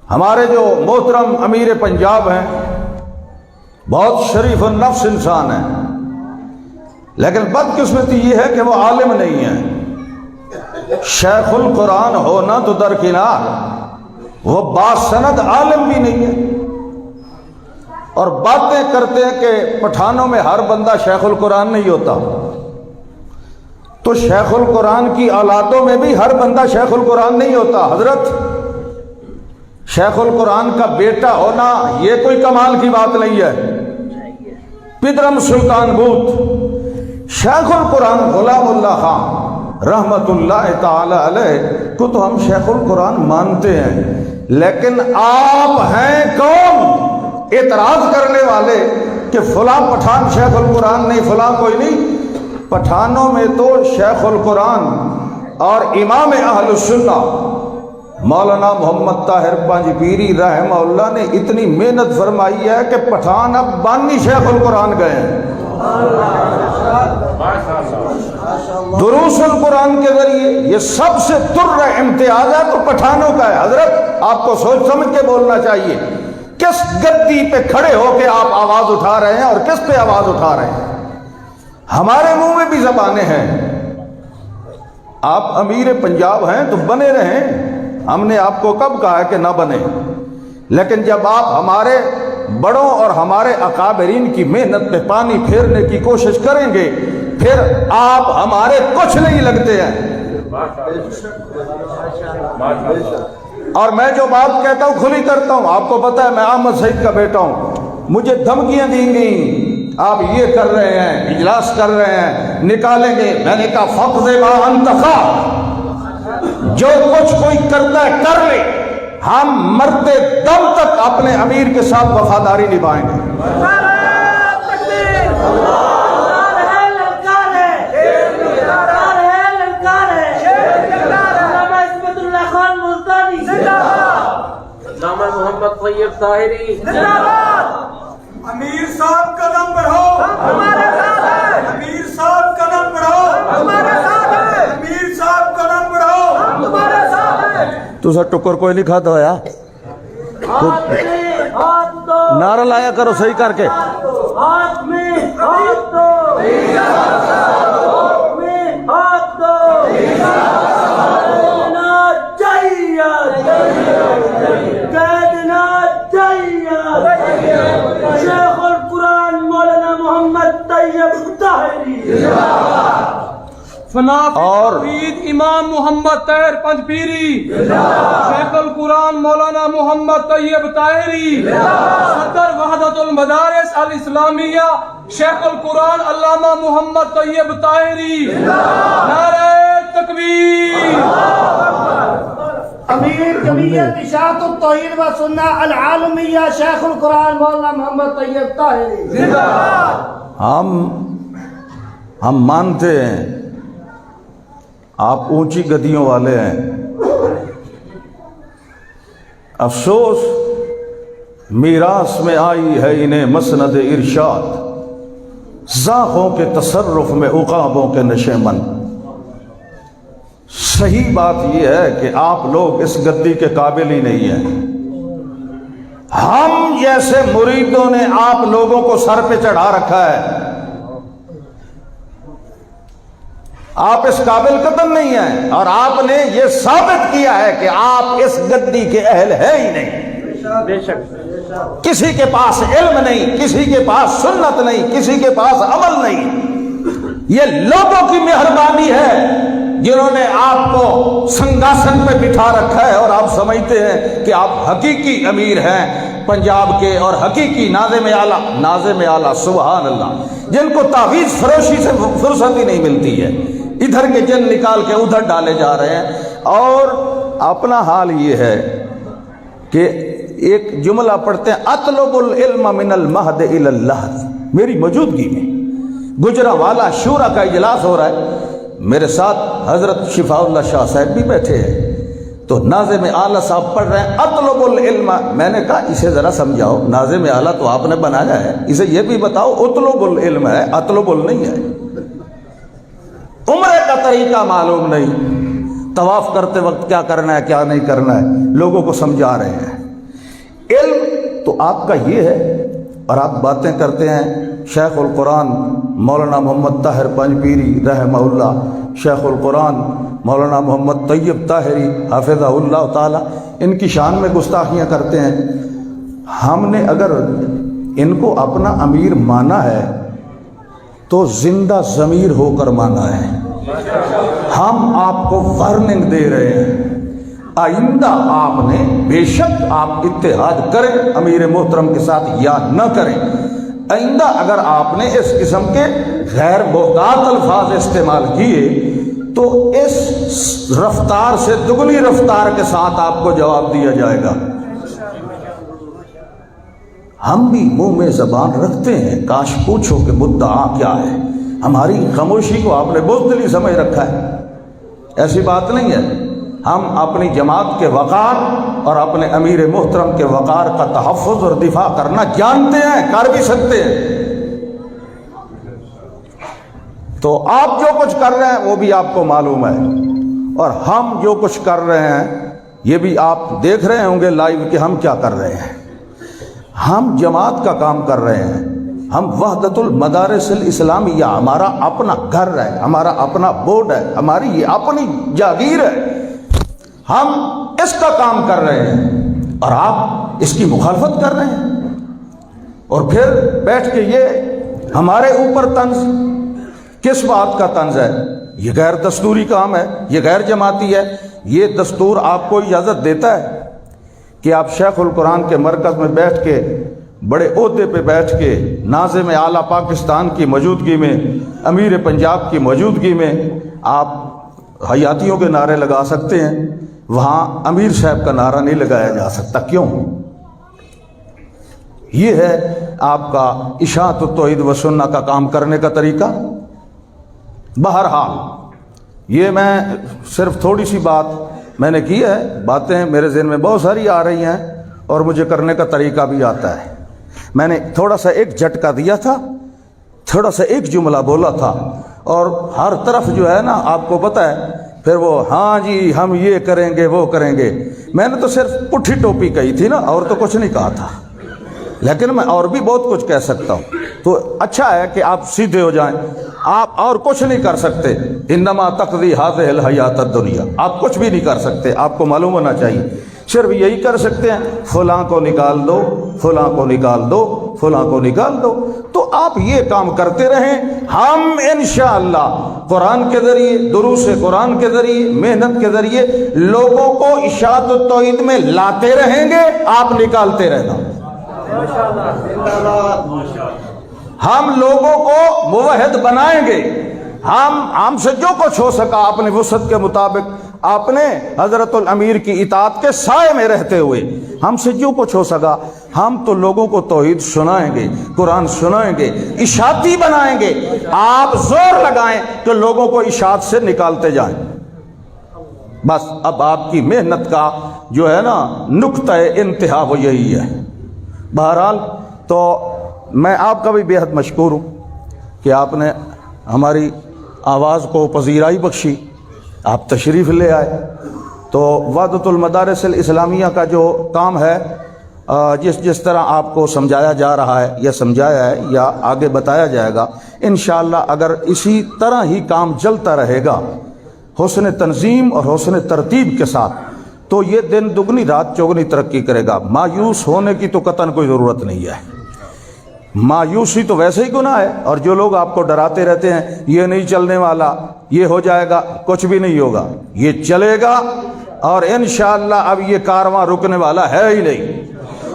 ہمارے جو محترم امیر پنجاب ہیں بہت شریف النفس انسان ہیں، لیکن بدقسمتی یہ ہے کہ وہ عالم نہیں ہے۔ شیخ القرآن ہونا تو درکنار، وہ باسند عالم بھی نہیں ہے، اور باتیں کرتے ہیں کہ پٹھانوں میں ہر بندہ شیخ القرآن نہیں ہوتا، تو شیخ القرآن کی اولادوں میں بھی ہر بندہ شیخ القرآن نہیں ہوتا۔ حضرت شیخ القرآن کا بیٹا ہونا یہ کوئی کمال کی بات نہیں ہے۔ پدرم سلطان بوت شیخ القرآن غلام اللہ خان رحمت اللہ تعالی علیہ کو تو ہم شیخ القرآن مانتے ہیں، لیکن آپ ہیں کون اعتراض کرنے والے کہ فلاں پٹھان شیخ القرآن نہیں، فلاں کوئی نہیں؟ پٹھانوں میں تو شیخ القرآن اور امام اہل السنہ مولانا محمد طاہر پنجپیری رحمہ اللہ نے اتنی محنت فرمائی ہے کہ پٹھان اب بانی شیخ القرآن گئے ہیں۔ دروس القرآن کے ذریعے یہ سب سے تر امتیاز ہے تو پٹھانوں کا ہے۔ حضرت آپ کو سوچ سمجھ کے بولنا چاہیے، کس گدی پہ کھڑے ہو کے آپ آواز اٹھا رہے ہیں اور کس پہ آواز اٹھا رہے ہیں؟ ہمارے منہ میں بھی زبانیں ہیں۔ آپ امیر پنجاب ہیں تو بنے رہیں، ہم نے آپ کو کب کہا ہے کہ نہ بنے، لیکن جب آپ ہمارے بڑوں اور ہمارے اکابرین کی محنت پہ پانی پھیرنے کی کوشش کریں گے پھر آپ ہمارے کچھ نہیں لگتے ہیں۔ اور میں جو بات کہتا ہوں کھلی کرتا ہوں، آپ کو پتا ہے میں احمد سعید کا بیٹا ہوں، مجھے دھمکیاں دی گئیں، آپ یہ کر رہے ہیں، اجلاس کر رہے ہیں، نکالیں گے۔ میں نے کہا فقض ما انتخا، جو کچھ کوئی کرتا ہے کر لے، ہم مرتے دم تک اپنے امیر کے ساتھ وفاداری نبھائیں گے۔ محمد طیب طاہری امیر صاحب قدم بڑھاؤ، ہمارے ساتھ ہے۔ امیر صاحب قدم بڑھاؤ، ہمارے ساتھ ہے۔ امیر صاحب قدم بڑھاؤ، ہمارے ساتھ ہے۔ تو سر ٹکر کوئی نہیں کھاتا ہوا، نعرہ لایا کرو صحیح کر کے۔ ہاتھ میں ہاتھ دو، ہاتھ میں ہاتھ دو، کہنا چاہیے، کہنا چاہیے شیخ القرآن مولانا محمد طیب طاہری، فناف اور توحید امام محمد طاہر پنجپیری، شیخ القرآن مولانا محمد طیب طاہری، صدر وحدت المدارس الاسلامیہ شیخ القرآن علامہ محمد طیب طاہری، نعرہ تکبیر۔ امیر جمعیت اشاعت التوحید و سنہ العالمیہ شیخ القرآن مولانا محمد طیب طاہری۔ ہم مانتے ہیں آپ اونچی گدیوں والے ہیں، افسوس میراث میں آئی ہے انہیں مسند ارشاد، زاغوں کے تصرف میں عقابوں کے نشیمن۔ صحیح بات یہ ہے کہ آپ لوگ اس گدی کے قابل ہی نہیں ہیں۔ ہم جیسے مریدوں نے آپ لوگوں کو سر پہ چڑھا رکھا ہے، آپ اس قابل قدم نہیں ہیں، اور آپ نے یہ ثابت کیا ہے کہ آپ اس گدی کے اہل ہے ہی نہیں۔ بے شک کسی کے پاس علم نہیں، کسی کے پاس سنت نہیں، کسی کے پاس عمل نہیں، یہ لوگوں کی مہربانی ہے جنہوں نے آپ کو سنگاسن پہ بٹھا رکھا ہے، اور آپ سمجھتے ہیں کہ آپ حقیقی امیر ہیں پنجاب کے اور حقیقی ناظم اعلیٰ۔ ناظم اعلیٰ سبحان اللہ، جن کو تعویذ فروشی سے فرصت ہی نہیں ملتی ہے، ادھر کے جن نکال کے ادھر ڈالے جا رہے ہیں۔ اور اپنا حال یہ ہے کہ ایک جملہ پڑھتے ہیں، اطلب العلم من المہد الی اللحد، میری موجودگی میں گجرانوالہ شورا کا اجلاس ہو رہا ہے، میرے ساتھ حضرت شفاء اللہ شاہ صاحب بھی بیٹھے ہیں، تو ناظم اعلیٰ صاحب پڑھ رہے ہیں اطلب العلم۔ میں نے کہا اسے ذرا سمجھاؤ، ناظم اعلیٰ تو آپ نے بنایا ہے، اسے یہ بھی بتاؤ اطلب العلم ہے، اطلب نہیں ہے۔ عمرے کا طریقہ معلوم نہیں، طواف کرتے وقت کیا کرنا ہے کیا نہیں کرنا ہے، لوگوں کو سمجھا رہے ہیں۔ علم تو آپ کا یہ ہے، اور آپ باتیں کرتے ہیں شیخ القرآن مولانا محمد طاہر پنجپیری رحمہ اللہ، شیخ القرآن مولانا محمد طیب طاہری حافظہ اللہ تعالی، ان کی شان میں گستاخیاں کرتے ہیں۔ ہم نے اگر ان کو اپنا امیر مانا ہے تو زندہ ضمیر ہو کر مانا ہے۔ ہم آپ کو وارننگ دے رہے ہیں، آئندہ آپ نے بے شک آپ اتحاد کریں امیر محترم کے ساتھ یا نہ کریں، آئندہ اگر آپ نے اس قسم کے غیر محتاط الفاظ استعمال کیے تو اس رفتار سے دگنی رفتار کے ساتھ آپ کو جواب دیا جائے گا۔ ہم بھی منہ میں زبان رکھتے ہیں، کاش پوچھو کہ مدعا کیا ہے۔ ہماری خاموشی کو آپ نے بزدلی سمجھ رکھا ہے، ایسی بات نہیں ہے۔ ہم اپنی جماعت کے وقار اور اپنے امیر محترم کے وقار کا تحفظ اور دفاع کرنا جانتے ہیں، کر بھی سکتے ہیں۔ تو آپ جو کچھ کر رہے ہیں وہ بھی آپ کو معلوم ہے، اور ہم جو کچھ کر رہے ہیں یہ بھی آپ دیکھ رہے ہوں گے لائیو کہ ہم کیا کر رہے ہیں۔ ہم جماعت کا کام کر رہے ہیں، ہم وحدت المدارس الاسلامیہ، ہمارا اپنا گھر ہے، ہمارا اپنا بورڈ ہے، ہماری یہ اپنی جاگیر ہے، ہم اس کا کام کر رہے ہیں اور آپ اس کی مخالفت کر رہے ہیں، اور پھر بیٹھ کے یہ ہمارے اوپر طنز۔ کس بات کا طنز ہے؟ یہ غیر دستوری کام ہے، یہ غیر جماعتی ہے۔ یہ دستور آپ کو اجازت دیتا ہے کہ آپ شیخ القرآن کے مرکز میں بیٹھ کے، بڑے عہدے پہ بیٹھ کے، ناظم اعلیٰ پاکستان کی موجودگی میں، امیر پنجاب کی موجودگی میں آپ حیاتیوں کے نعرے لگا سکتے ہیں، وہاں امیر صاحب کا نعرہ نہیں لگایا جا سکتا؟ کیوں؟ یہ ہے آپ کا اشاعت التوحید و سنہ کا کام کرنے کا طریقہ۔ بہرحال یہ میں صرف تھوڑی سی بات میں نے کی ہے، باتیں میرے ذہن میں بہت ساری آ رہی ہیں اور مجھے کرنے کا طریقہ بھی آتا ہے۔ میں نے تھوڑا سا ایک جھٹکا دیا تھا، تھوڑا سا ایک جملہ بولا تھا، اور ہر طرف جو ہے نا آپ کو پتہ ہے پھر وہ ہاں جی ہم یہ کریں گے وہ کریں گے۔ میں نے تو صرف پٹھی ٹوپی کہی تھی نا، اور تو کچھ نہیں کہا تھا، لیکن میں اور بھی بہت کچھ کہہ سکتا ہوں۔ تو اچھا ہے کہ آپ سیدھے ہو جائیں، آپ اور کچھ نہیں کر سکتے۔ انما تقضی هذه الحیات الدنیا، آپ کچھ بھی نہیں کر سکتے، آپ کو معلوم ہونا چاہیے۔ صرف یہی کر سکتے ہیں فلاں کو نکال دو، فلاں کو نکال دو، فلاں کو نکال دو۔ تو آپ یہ کام کرتے رہیں، ہم انشاءاللہ قرآن کے ذریعے، دروس قرآن کے ذریعے، محنت کے ذریعے لوگوں کو اشاعت التوحید میں لاتے رہیں گے، آپ نکالتے رہنا۔ ہم لوگوں کو موحد بنائیں گے، ہم سے جو کچھ ہو سکا اپنے وسعت کے مطابق، اپنے حضرت الامیر کی اطاعت کے سائے میں رہتے ہوئے ہم سے جو کچھ ہو سکا، ہم تو لوگوں کو توحید سنائیں گے، قرآن سنائیں گے، اشاعتی بنائیں گے۔ آپ زور لگائیں کہ لوگوں کو اشاعت سے نکالتے جائیں۔ بس اب آپ کی محنت کا جو ہے نا نقطہ انتہا وہ یہی ہے۔ بہرحال تو میں آپ کا بھی بے حد مشکور ہوں کہ آپ نے ہماری آواز کو پذیرائی بخشی، آپ تشریف لے آئے۔ تو وحدت المدارس الاسلامیہ کا جو کام ہے، جس طرح آپ کو سمجھایا جا رہا ہے یا سمجھایا ہے یا آگے بتایا جائے گا، انشاءاللہ اگر اسی طرح ہی کام چلتا رہے گا حسن تنظیم اور حسن ترتیب کے ساتھ، تو یہ دن دگنی رات چوگنی ترقی کرے گا۔ مایوس ہونے کی تو قطعاً کوئی ضرورت نہیں ہے، مایوسی تو ویسے ہی گناہ ہے۔ اور جو لوگ آپ کو ڈراتے رہتے ہیں یہ نہیں چلنے والا، یہ ہو جائے گا، کچھ بھی نہیں ہوگا، یہ چلے گا، اور انشاءاللہ اب یہ کارواں رکنے والا ہے ہی نہیں،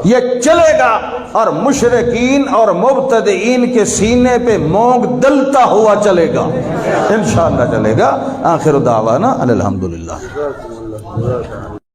یہ چلے گا، اور مشرکین اور مبتدئین کے سینے پہ مونگ دلتا ہوا چلے گا، انشاءاللہ چلے گا۔ آخر دعوانا الحمدللہ۔